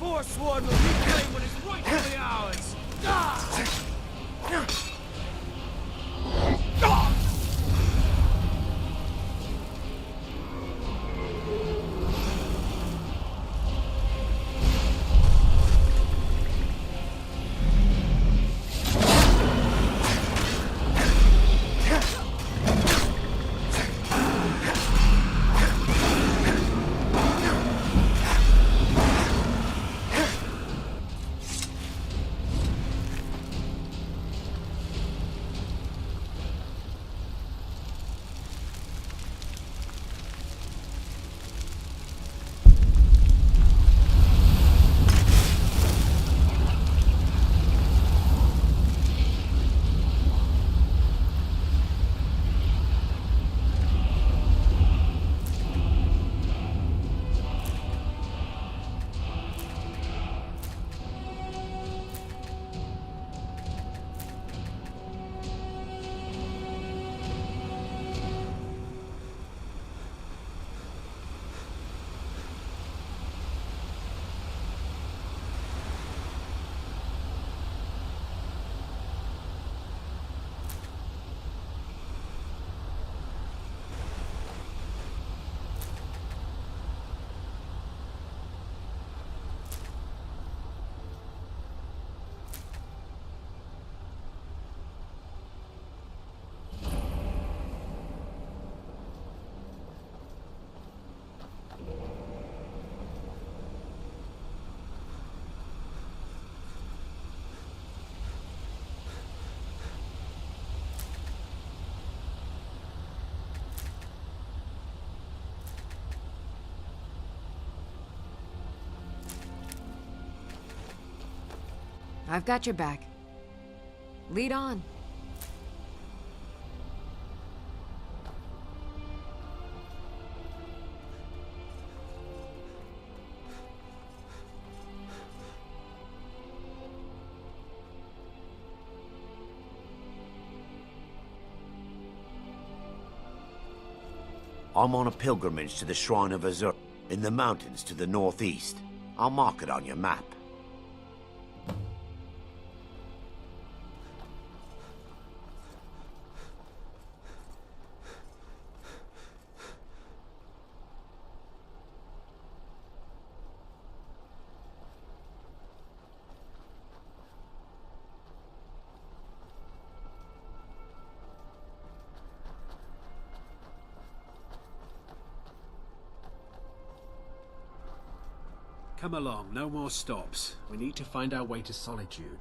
Forsworn will reclaim what is rightfully ours! I've got your back. Lead on. I'm on a pilgrimage to the Shrine of Azur, in the mountains to the northeast. I'll mark it on your map. Come along, no more stops. We need to find our way to Solitude.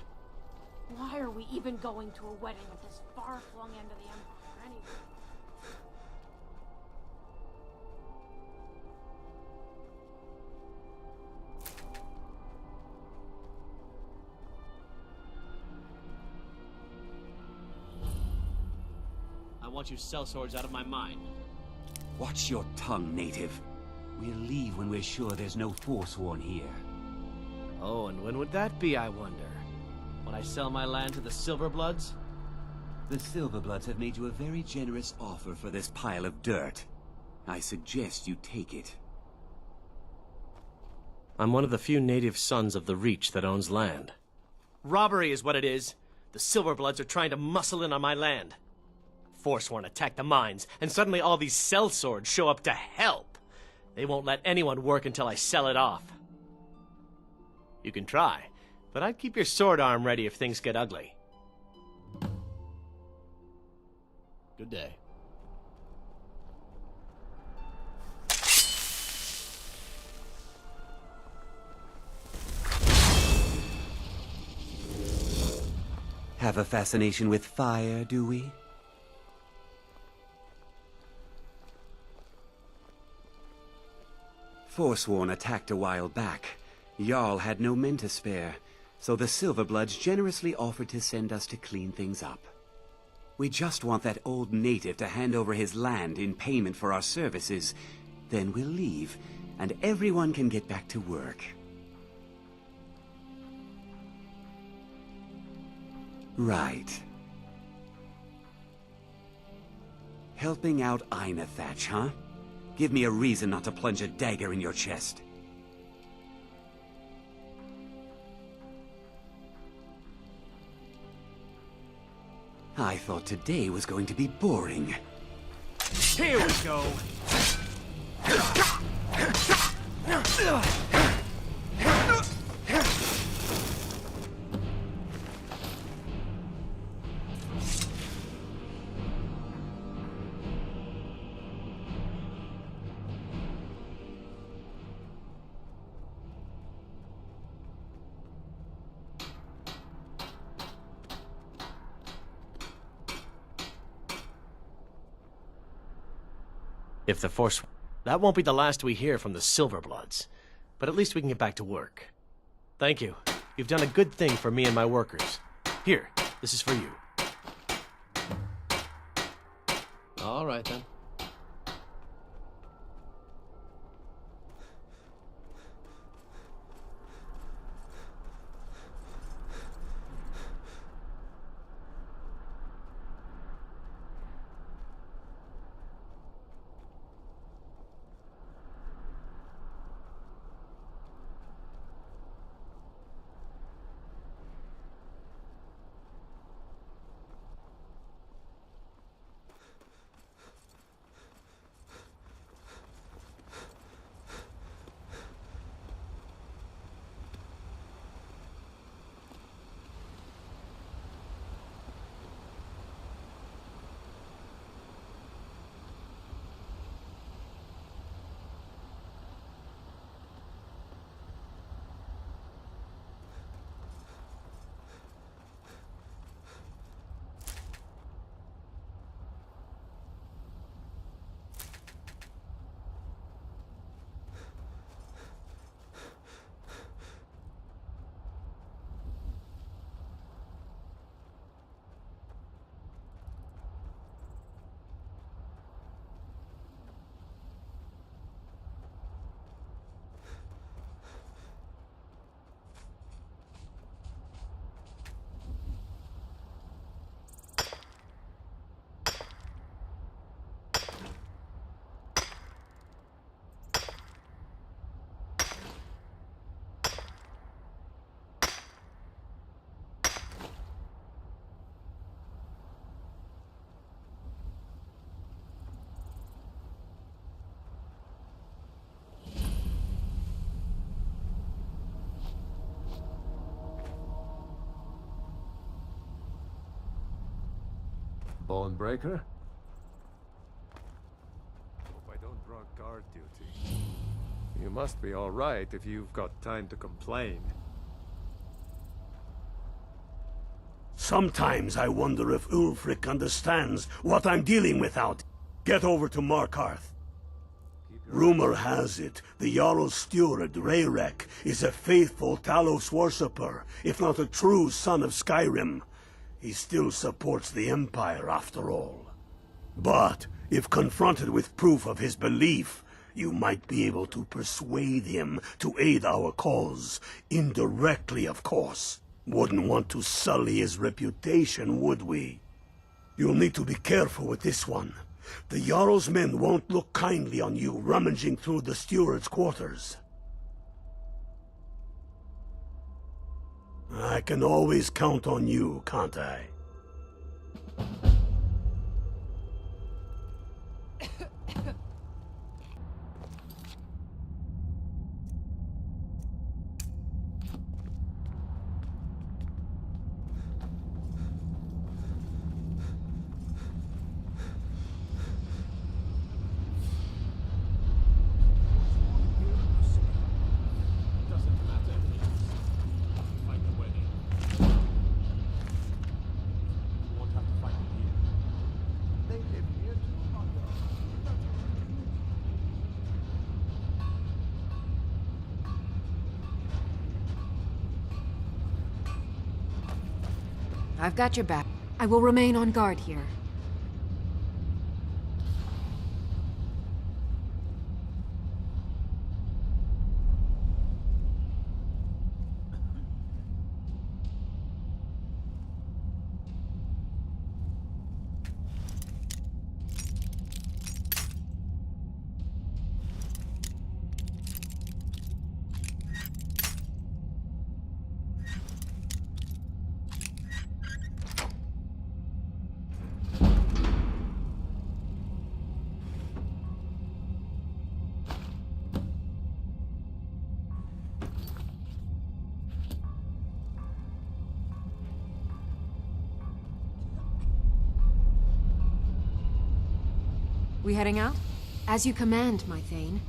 Why are we even going to a wedding at this far-flung end of the Empire, anyway? I want you sellswords out of my mind. Watch your tongue, native. We'll leave when we're sure there's no Forsworn here. Oh, and when would that be, I wonder? When I sell my land to the Silverbloods? The Silverbloods have made you a very generous offer for this pile of dirt. I suggest you take it. I'm one of the few native sons of the Reach that owns land. Robbery is what it is. The Silverbloods are trying to muscle in on my land. Forsworn attacked the mines, and suddenly all these sellswords show up to help. They won't let anyone work until I sell it off. You can try, but I'd keep your sword arm ready if things get ugly. Good day. Have a fascination with fire, do we? Forsworn attacked a while back. Jarl had no men to spare, so the Silverbloods generously offered to send us to clean things up. We just want that old native to hand over his land in payment for our services. Then we'll leave, and everyone can get back to work. Right. Helping out Ainethach, huh? Give me a reason not to plunge a dagger in your chest. I thought today was going to be boring. Here we go. If the Force... That won't be the last we hear from the Silverbloods. But at least we can get back to work. Thank you. You've done a good thing for me and my workers. Here, this is for you. All right, then. Bonebreaker? Hope I don't drop guard duty. You must be all right if you've got time to complain. Sometimes I wonder if Ulfric understands what I'm dealing with out. Get over to Markarth. Rumor has it, the Jarl's steward, Raerek, is a faithful Talos worshipper, if not a true son of Skyrim. He still supports the Empire, after all. But, if confronted with proof of his belief, you might be able to persuade him to aid our cause. Indirectly, of course. Wouldn't want to sully his reputation, would we? You'll need to be careful with this one. The Jarl's men won't look kindly on you rummaging through the steward's quarters. I can always count on you, can't I? I've got your back. I will remain on guard here. We heading out? As you command, my Thane.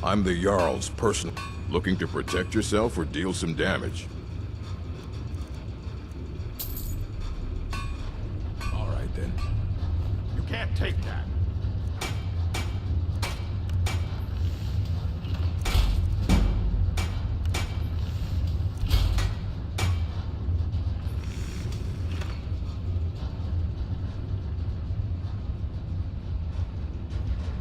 I'm the Jarl's person. Looking to protect yourself or deal some damage? All right, then. You can't take that.